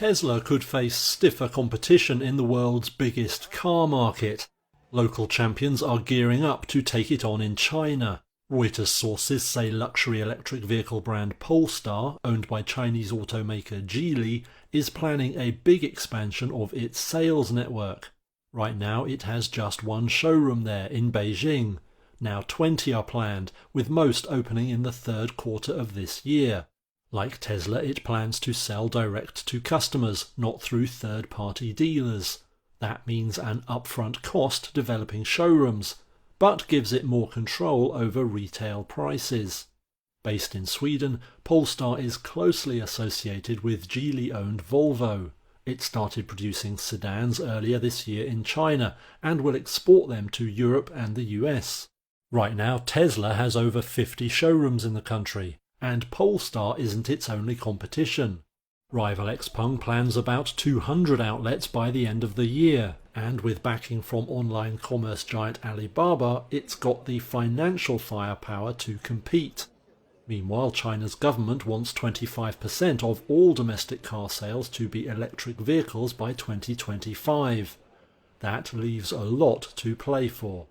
Tesla could face stiffer competition in the world's biggest car market. Local champions are gearing up to take it on in China. Reuters sources say luxury electric vehicle brand Polestar, owned by Chinese automaker Geely, is planning a big expansion of its sales network. Right now it has just one showroom there in Beijing. Now 20 are planned, with most opening in the third quarter of this year. Like Tesla, it plans to sell direct to customers, not through third-party dealers. That means an upfront cost developing showrooms, but gives it more control over retail prices. Based in Sweden, Polestar is closely associated with Geely-owned Volvo. It started producing sedans earlier this year in China and will export them to Europe and the US. Right now, Tesla has over 50 showrooms in the country, and Polestar isn't its only competition. Rival Xpeng plans about 200 outlets by the end of the year, and with backing from online commerce giant Alibaba, it's got the financial firepower to compete. Meanwhile, China's government wants 25% of all domestic car sales to be electric vehicles by 2025. That leaves a lot to play for.